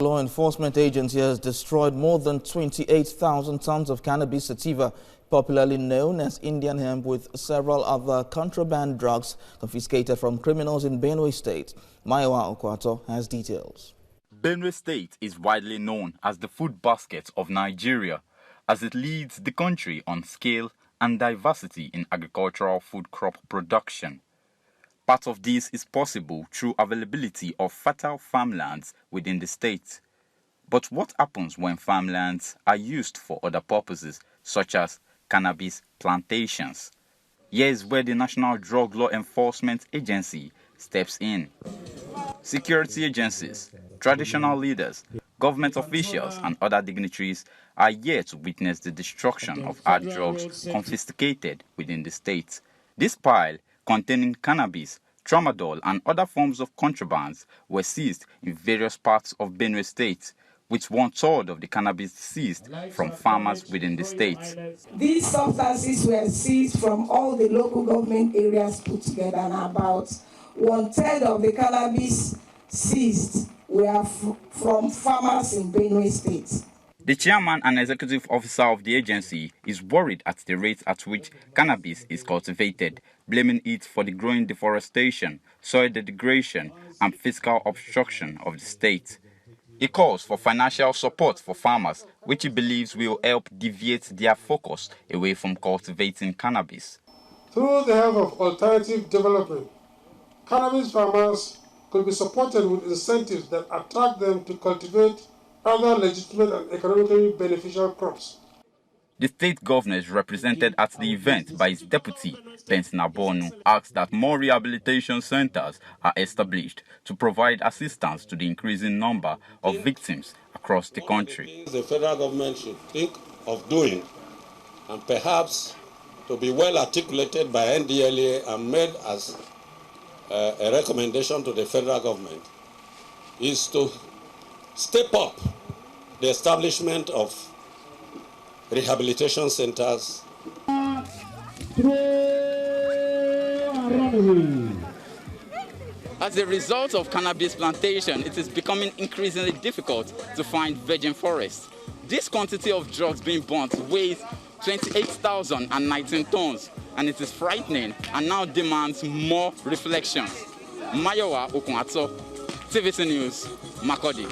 law enforcement agency has destroyed more than 28,000 tons of cannabis sativa, popularly known as Indian hemp, with several other contraband drugs confiscated from criminals in Benue State. Mayowa Okwato has details. Benue State is widely known as the food basket of Nigeria, as it leads the country on scale and diversity in agricultural food crop production. Part of this is possible through availability of fertile farmlands within the state. But what happens when farmlands are used for other purposes, such as cannabis plantations? Here is where the National Drug Law Enforcement Agency steps in. Security agencies, traditional leaders, government officials and other dignitaries are here to witness the destruction of hard drugs confiscated within the state. This pile, containing cannabis, tramadol and other forms of contrabands, were seized in various parts of Benue State, with 1/3 of the cannabis seized from farmers within the state. These substances were seized from all the local government areas put together, and about 1/3 of the cannabis seized were from farmers in Benue State. The chairman and executive officer of the agency is worried at the rate at which cannabis is cultivated, blaming it for the growing deforestation, soil degradation, and fiscal obstruction of the state. He calls for financial support for farmers, which he believes will help deviate their focus away from cultivating cannabis. Through the help of alternative development, cannabis farmers could be supported with incentives that attract them to cultivate other legitimate and economically beneficial crops. The state governor is represented at the event by his deputy, Benson Abonu, asked that more rehabilitation centers are established to provide assistance to the increasing number of victims across the country. The federal government should think of doing, and perhaps to be well articulated by NDLEA and made as a recommendation to the federal government, is to step up the establishment of rehabilitation centers. As a result of cannabis plantation, it is becoming increasingly difficult to find virgin forests. This quantity of drugs being burnt weighs 28,019 tons, and it is frightening and now demands more reflections. Mayowa Okwato, TVC News, Makurdi.